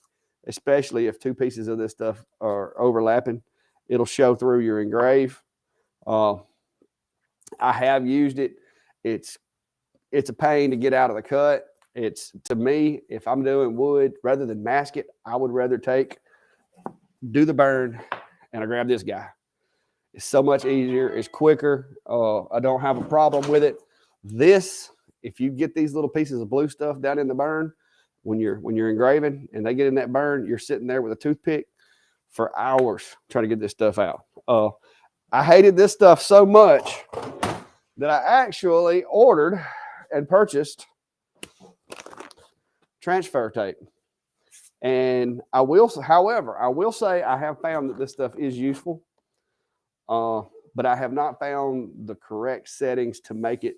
especially if two pieces of this stuff are overlapping, it'll show through your engrave. I have used it. It's a pain to get out of the cut. It's, to me, if I'm doing wood, rather than mask it, I would rather do the burn, and I grab this guy. It's so much easier. It's quicker. I don't have a problem with it. This, if you get these little pieces of blue stuff down in the burn, when you're engraving and they get in that burn, you're sitting there with a toothpick for hours trying to get this stuff out. I hated this stuff so much that I actually ordered and purchased transfer tape. And however, I will say I have found that this stuff is useful, but I have not found the correct settings to make it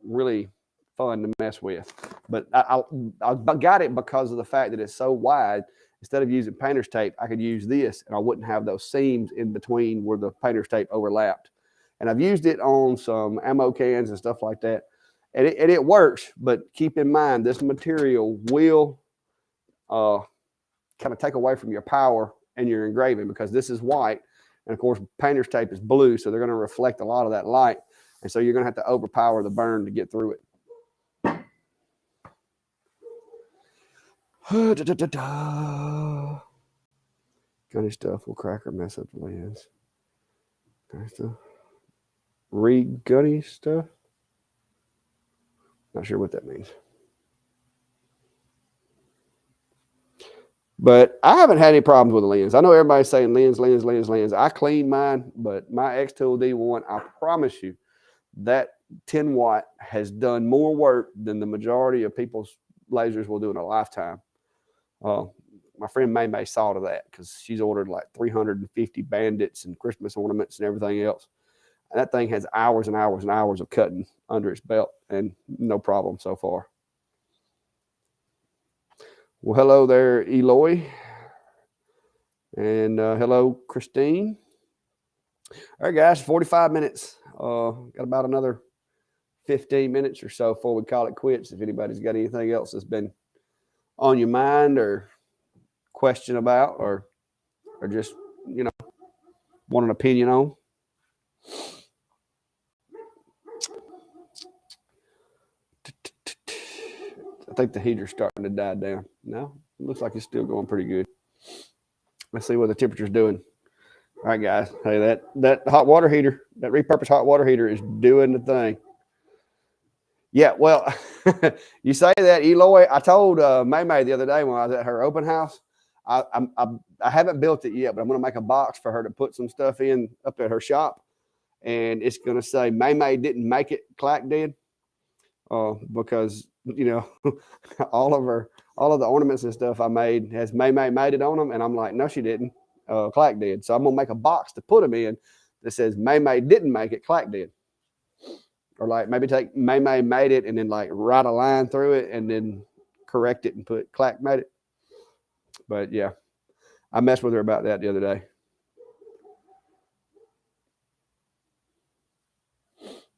really fun to mess with. But I got it because of the fact that it's so wide. Instead of using painter's tape, I could use this, and I wouldn't have those seams in between where the painter's tape overlapped. And I've used it on some ammo cans and stuff like that. And it works, but keep in mind, this material will kind of take away from your power and your engraving, because this is white. And of course, painter's tape is blue, so they're going to reflect a lot of that light. And so you're going to have to overpower the burn to get through it. Gunny stuff will crack or mess up the lens. Gunny stuff. Gunny stuff. Not sure what that means. But I haven't had any problems with the lens. I know everybody's saying lens. I clean mine, but my Xtool D1, I promise you, that 10 watt has done more work than the majority of people's lasers will do in a lifetime. My friend May saw to that because she's ordered like 350 bandits and Christmas ornaments and everything else. And that thing has hours and hours and hours of cutting under its belt and no problem so far. Well, hello there, Eloy. And hello, Christine. All right, guys, 45 minutes. Got about another 15 minutes or so before we call it quits. If anybody's got anything else that's been on your mind or question about or just, want an opinion on. I think the heater's starting to die down. No, it looks like it's still going pretty good. Let's see what the temperature's doing. All right, guys. Hey, that hot water heater, that repurposed hot water heater is doing the thing. Yeah, well, you say that, Eloy. I told May the other day when I was at her open house, I haven't built it yet, but I'm going to make a box for her to put some stuff in up at her shop. And it's going to say May didn't make it, Clack did. Because, all of the ornaments and stuff I made has May made it on them. And I'm like, no, she didn't. Clack did. So I'm going to make a box to put them in that says May didn't make it, Clack did. Or like maybe take May made it and then like write a line through it and then correct it and put Clack made it. But yeah, I messed with her about that the other day.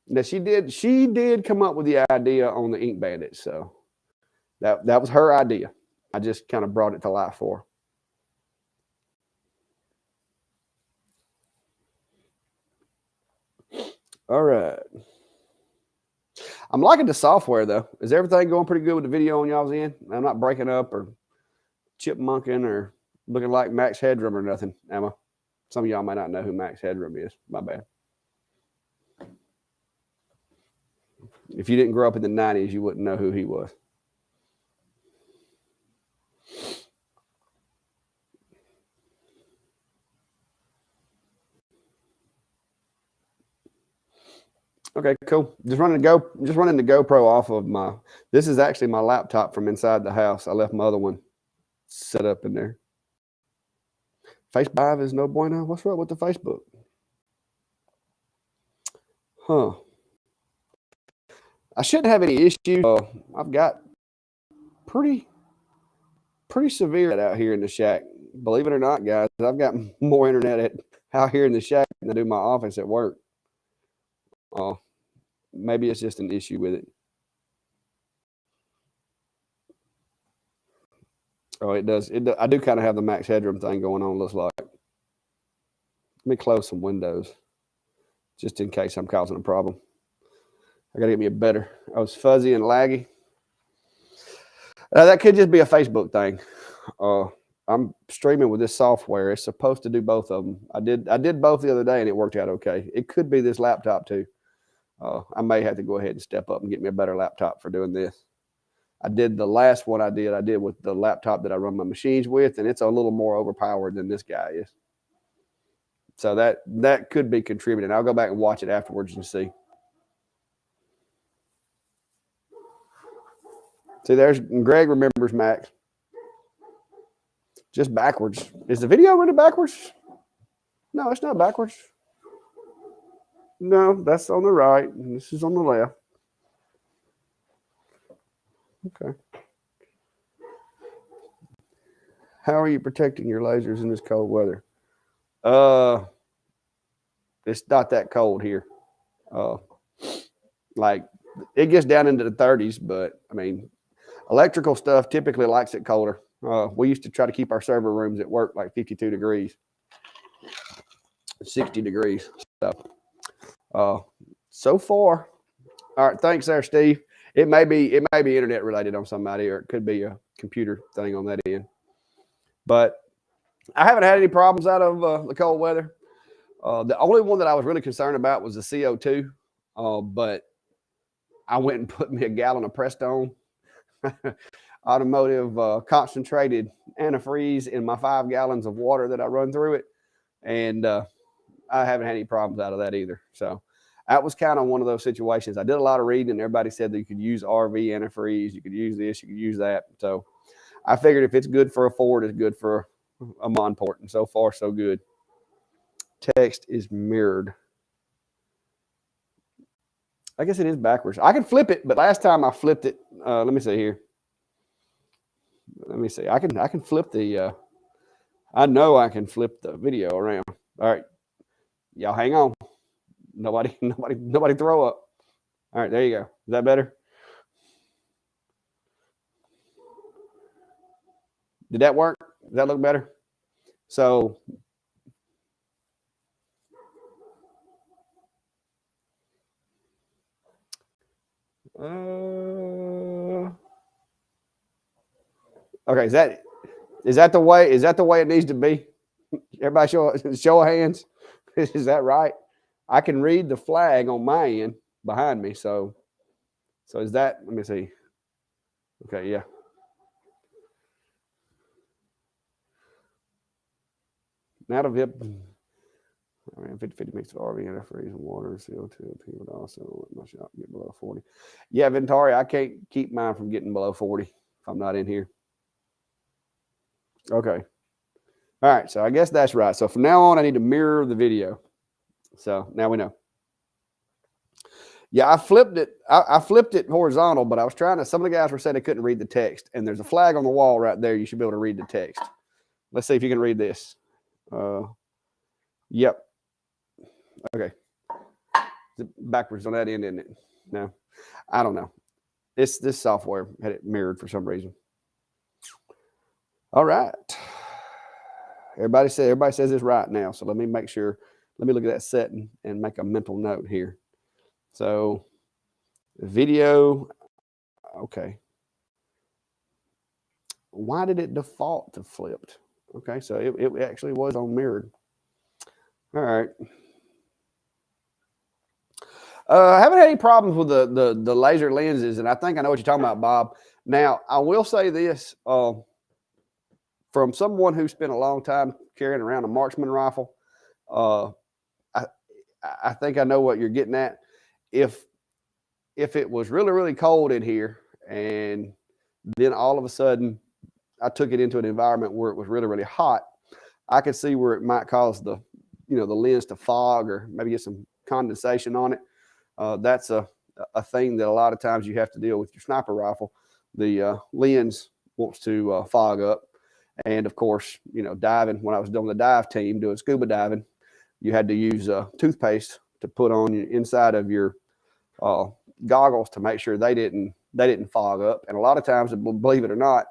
Now she did come up with the idea on the Ink Bandits, so that was her idea. I just kind of brought it to life for her. All right. I'm liking the software though. Is everything going pretty good with the video on y'all's end? I'm not breaking up or chipmunking or looking like Max Headroom or nothing, am I? Some of y'all might not know who Max Headroom is. My bad. If you didn't grow up in the 90s, you wouldn't know who he was. Okay, cool. Just running the GoPro off of my. This is actually my laptop from inside the house. I left my other one set up in there. Facebook is no bueno. What's wrong with the Facebook? Huh. I shouldn't have any issues. I've got pretty severe out here in the shack. Believe it or not, guys, I've got more internet out here in the shack than I do my office at work. Maybe it's just an issue with it. Oh, it does. I do kind of have the Max Headroom thing going on, looks like. Let me close some windows just in case I'm causing a problem. I got to get me a better. I was fuzzy and laggy. That could just be a Facebook thing. I'm streaming with this software. It's supposed to do both of them. I did both the other day and it worked out okay. It could be this laptop too. I may have to go ahead and step up and get me a better laptop for doing this. I did the last one I did with the laptop that I run my machines with, and it's a little more overpowered than this guy is. So that could be contributing. I'll go back and watch it afterwards and see. See, there's Greg remembers Max. Just backwards. Is the video really backwards? No, it's not backwards. No, that's on the right, and this is on the left. Okay. How are you protecting your lasers in this cold weather? It's not that cold here. Like it gets down into the 30s, but I mean, electrical stuff typically likes it colder. We used to try to keep our server rooms at work like 52 degrees, 60 degrees. So far, all right. Thanks there, Steve. It may be internet related on somebody, or it could be a computer thing on that end. But I haven't had any problems out of the cold weather. The only one that I was really concerned about was the CO2. But I went and put me a gallon of Prestone automotive concentrated antifreeze in my 5 gallons of water that I run through it. And I haven't had any problems out of that either. So that was kind of one of those situations. I did a lot of reading and everybody said that you could use RV antifreeze. You could use this, you could use that. So I figured if it's good for a Ford, it's good for a Monport. And so far, so good. Text is mirrored. I guess it is backwards. I can flip it, but last time I flipped it. Let me see here. Let me see. I can flip the. I know I can flip the video around. All right, y'all, hang on. Nobody throw up. All right, there you go. Is that better? Did that work? Does that look better? So. Okay, is that the way it needs to be? Everybody show of hands. Is that right? I can read the flag on my end behind me. So is that? Let me see. Okay, yeah. Now the VIP. I ran 50 mix of RV and freeze and water and CO2. People also let my shop get below 40. Yeah, Ventari, I can't keep mine from getting below 40 if I'm not in here. Okay. All right, so I guess that's right. So from now on, I need to mirror the video. So now we know. Yeah, I flipped it. I flipped it horizontal, but I was trying to. Some of the guys were saying they couldn't read the text, and there's a flag on the wall right there. You should be able to read the text. Let's see if you can read this. Yep. Okay. It's backwards on that end, isn't it? No, I don't know. This software had it mirrored for some reason. All right. Everybody says it's right now. So let me make sure. Let me look at that setting and make a mental note here. So video, okay. Why did it default to flipped? Okay, so it actually was on mirrored. All right. I haven't had any problems with the laser lenses, and I think I know what you're talking about, Bob. Now, I will say this, from someone who spent a long time carrying around a marksman rifle, I think I know what you're getting at. If it was really, really cold in here, and then all of a sudden I took it into an environment where it was really, really hot, I could see where it might cause the lens to fog or maybe get some condensation on it. That's a thing that a lot of times you have to deal with your sniper rifle. The lens wants to fog up. And of course, diving, when I was doing the dive team, doing scuba diving, you had to use toothpaste to put on inside of your goggles to make sure they didn't fog up. And a lot of times, believe it or not,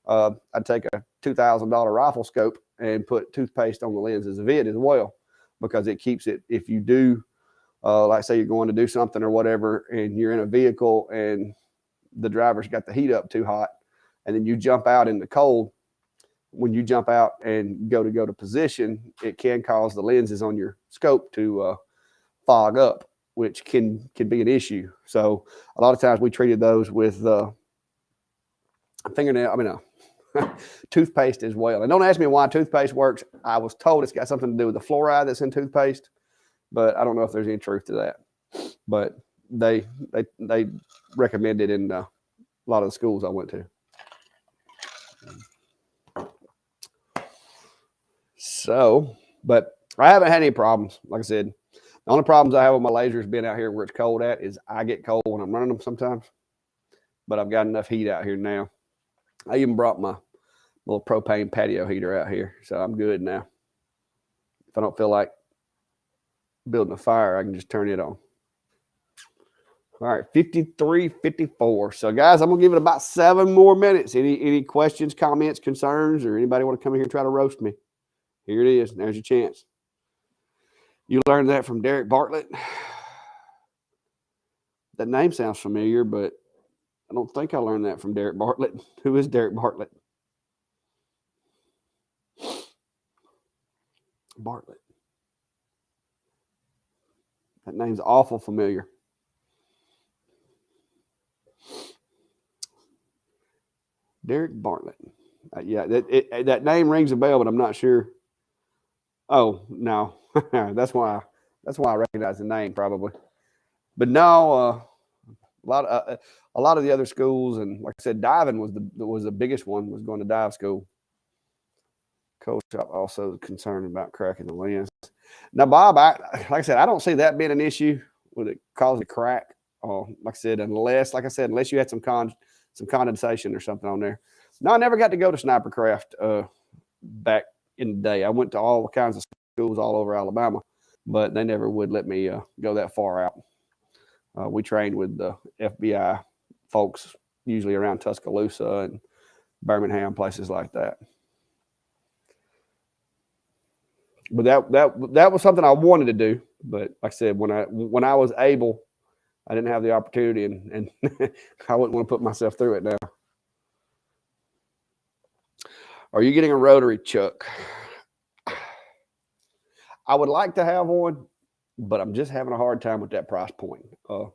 I'd take a $2,000 rifle scope and put toothpaste on the lenses of it as well, because it keeps it. If you do, like say you're going to do something or whatever, and you're in a vehicle and the driver's got the heat up too hot, and then you jump out in the cold. When you jump out and go to position, it can cause the lenses on your scope to fog up, which can be an issue. So a lot of times we treated those with toothpaste as well. And don't ask me why toothpaste works. I was told it's got something to do with the fluoride that's in toothpaste, but I don't know if there's any truth to that. But they recommend it in a lot of the schools I went to. So, but I haven't had any problems. Like I said, the only problems I have with my lasers being out here where it's cold at is I get cold when I'm running them sometimes. But I've got enough heat out here now. I even brought my little propane patio heater out here, so I'm good now. If I don't feel like building a fire, I can just turn it on. All right, 53:54. So, guys, I'm going to give it about 7 more minutes. Any questions, comments, concerns, or anybody want to come in here and try to roast me? Here it is. There's your chance. You learned that from Derek Bartlett. That name sounds familiar, but I don't think I learned that from Derek Bartlett. Who is Derek Bartlett? Bartlett. That name's awful familiar. Derek Bartlett. Yeah, that name rings a bell, but I'm not sure. Oh no, that's why I recognize the name probably. But no, a lot of the other schools, and like I said, diving was the biggest one. Was going to dive school. Coach shop also concerned about cracking the lens. Now, Bob, like I said, I don't see that being an issue with it causing a crack. Like I said, unless you had some condensation or something on there. No, I never got to go to Sniper Craft back in the day. I went to all kinds of schools all over Alabama, but they never would let me go that far out. We trained with the FBI folks, usually around Tuscaloosa and Birmingham, places like that. But that was something I wanted to do. But like I said, when I was able, I didn't have the opportunity, and I wouldn't want to put myself through it now. Are you getting a rotary chuck? I would like to have one, but I'm just having a hard time with that price point. So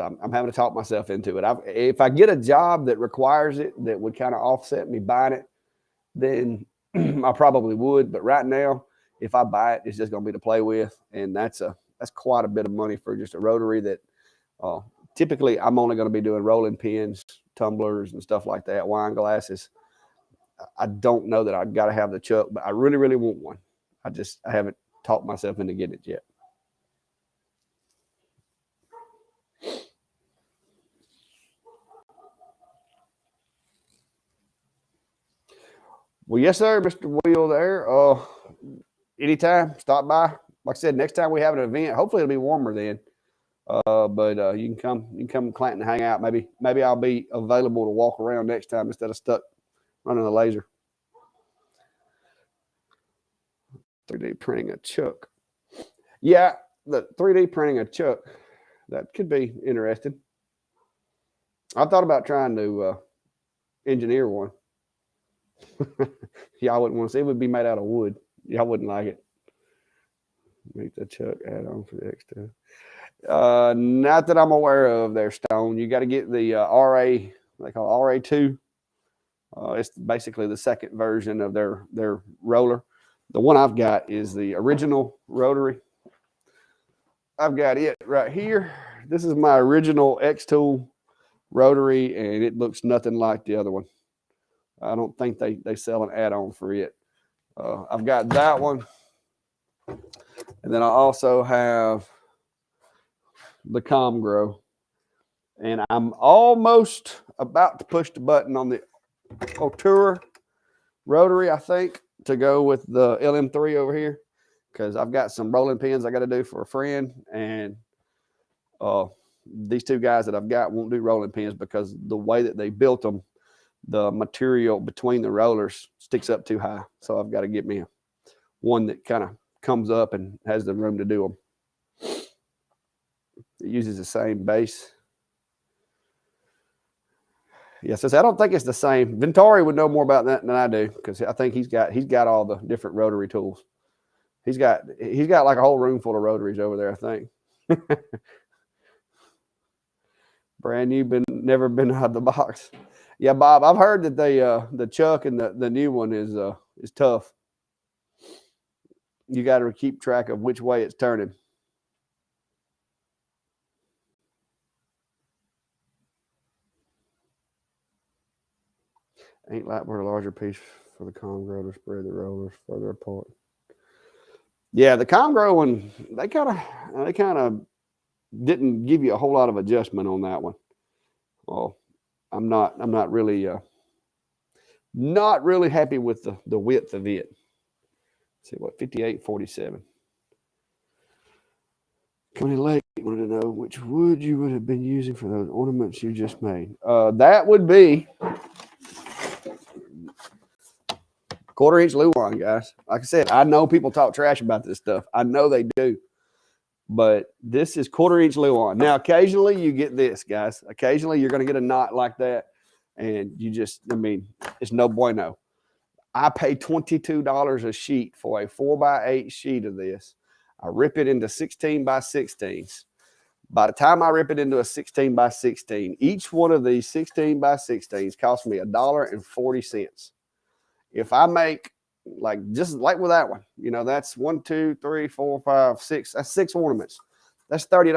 I'm having to talk myself into it. If I get a job that requires it, that would kind of offset me buying it, then I probably would. But right now, if I buy it, it's just going to be to play with, and that's quite a bit of money for just a rotary that typically I'm only going to be doing rolling pins, tumblers, and stuff like that, wine glasses. I don't know that I've got to have the chuck, but I really, really want one. I haven't talked myself into getting it yet. Well, yes, sir, Mr. Wheel there. Anytime, stop by. Like I said, next time we have an event, hopefully it'll be warmer then. But you can come to Clanton, hang out. Maybe I'll be available to walk around next time instead of stuck running the laser. 3D printing a chuck. Yeah, the 3D printing a chuck, that could be interesting. I thought about trying to engineer one. Y'all wouldn't want to see it. It would be made out of wood. Y'all wouldn't like it. Make the chuck add on for the extra. Not that I'm aware of there, Stone. You got to get the RA, they call it RA2. It's basically the second version of their roller. The one I've got is the original rotary. I've got it right here. This is my original X-Tool rotary, and it looks nothing like the other one. I don't think they sell an add-on for it. I've got that one. And then I also have the ComGrow. And I'm almost about to push the button on the Otura rotary, I think, to go with the LM3 over here, because I've got some rolling pins I got to do for a friend, and these two guys that I've got won't do rolling pins because the way that they built them, the material between the rollers sticks up too high. So I've got to get me one that kind of comes up and has the room to do them. It uses the same base. Yes, I don't think it's the same. Ventari would know more about that than I do, because I think he's got all the different rotary tools. He's got like a whole room full of rotaries over there, I think. Brand new, never been out of the box. Yeah, Bob, I've heard that the chuck and the new one is tough. You got to keep track of which way it's turning. Ain't like we're a larger piece for the ComGrow to spread the rollers further apart. Yeah, the ComGrow one, they kind of didn't give you a whole lot of adjustment on that one. Well, I'm not really happy with the width of it. Let's see what 5847. Connie Lake wanted to know which wood you would have been using for those ornaments you just made. That would be 1/4-inch Luan, guys. Like I said, I know people talk trash about this stuff. I know they do. But this is 1/4-inch Luan. Now, occasionally you get this, guys. Occasionally you're going to get a knot like that, and it's no bueno. I pay $22 a sheet for a 4x8 sheet of this. I rip it into 16 by 16s. By the time I rip it into a 16 by 16, each one of these 16 by 16s cost me $1.40. If I make just like with that one, that's 1, 2, 3, 4, 5, 6. That's 6 ornaments. That's $30.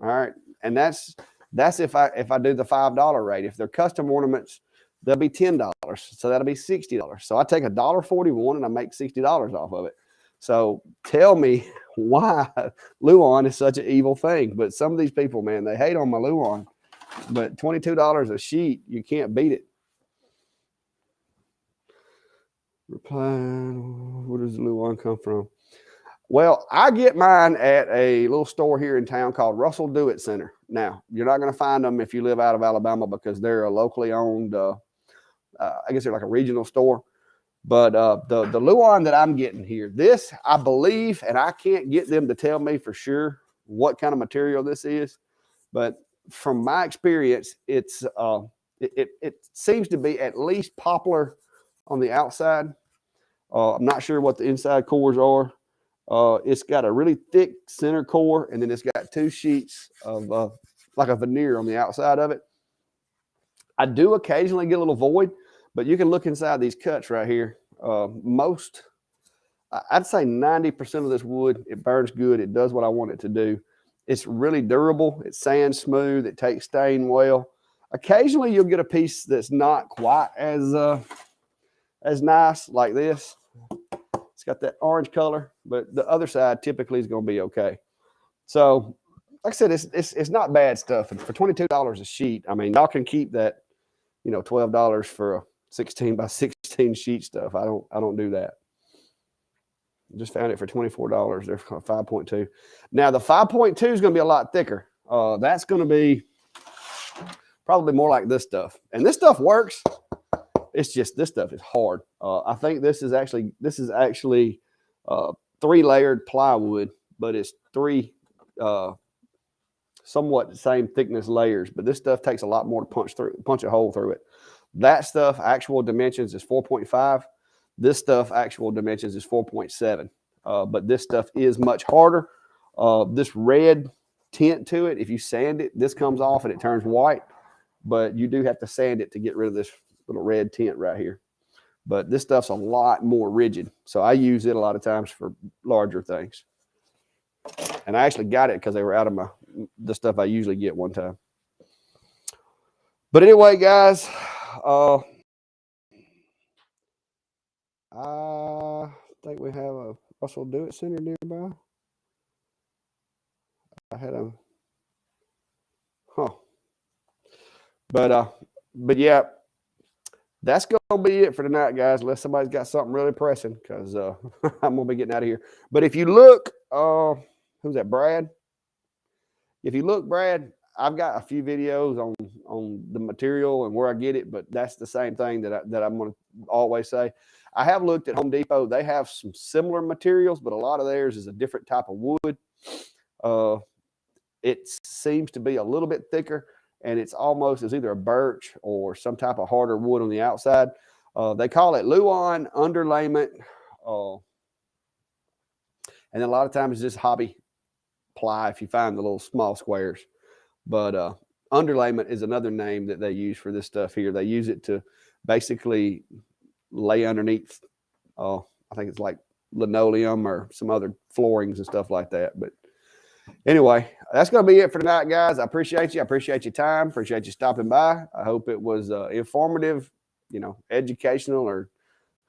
All right, and that's if I do the $5 rate. If they're custom ornaments, they'll be $10. So that'll be $60. So I take $1.41 and I make $60 off of it. So tell me why Luan is such an evil thing. But some of these people, man, they hate on my Luan. But $22 a sheet, you can't beat it. Reply, where does Luan come from? Well, I get mine at a little store here in town called Russell Do-It Center. Now, you're not going to find them if you live out of Alabama because they're a locally owned, I guess they're like a regional store. But the Luan that I'm getting here, this, I believe, and I can't get them to tell me for sure what kind of material this is, but from my experience, it seems to be at least poplar on the outside. I'm not sure what the inside cores are. It's got a really thick center core, and then it's got 2 sheets of like a veneer on the outside of it. I do occasionally get a little void, but you can look inside these cuts right here. I'd say 90% of this wood, it burns good. It does what I want it to do. It's really durable. It sands smooth. It takes stain well. Occasionally, you'll get a piece that's not quite as nice like this. It's got that orange color, but the other side typically is going to be okay. So, like I said, it's not bad stuff. And for $22 a sheet, I mean, y'all can keep that, $12 for a 16 by 16 sheet stuff. I don't do that. Just found it for $24. They're 5.2. Now the 5.2 is going to be a lot thicker. That's going to be probably more like this stuff. And this stuff works. It's just this stuff is hard. I think this is actually 3-layered plywood, but it's 3 somewhat the same thickness layers. But this stuff takes a lot more to punch a hole through it. That stuff, actual dimensions is 4.5. This stuff, actual dimensions is 4.7. But this stuff is much harder. This red tint to it, if you sand it, this comes off and it turns white. But you do have to sand it to get rid of this little red tint right here. But this stuff's a lot more rigid. So I use it a lot of times for larger things. And I actually got it because they were out of the stuff I usually get one time. But anyway, guys, I think we have a Russell Do-It Center nearby. I had a, but yeah, that's gonna be it for tonight, guys. Unless somebody's got something really pressing, because I'm gonna be getting out of here. But if you look, who's that, Brad? If you look, Brad, I've got a few videos on the material and where I get it, but that's the same thing that I'm going to always say. I have looked at Home Depot. They have some similar materials, but a lot of theirs is a different type of wood. It seems to be a little bit thicker, and it's either a birch or some type of harder wood on the outside. They call it Luan underlayment, and a lot of times it's just hobby ply if you find the little small squares. But underlayment is another name that they use for this stuff here. They use it to basically lay underneath, I think it's like linoleum or some other floorings and stuff like that. But anyway, that's going to be it for tonight, guys. I appreciate you. I appreciate your time. Appreciate you stopping by. I hope it was informative, educational or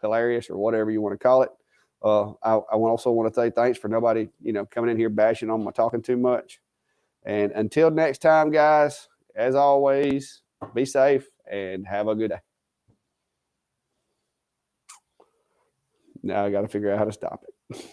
hilarious or whatever you want to call it. I also want to say thanks for nobody, coming in here bashing on my talking too much. And until next time, guys, as always, be safe and have a good day. Now I got to figure out how to stop it.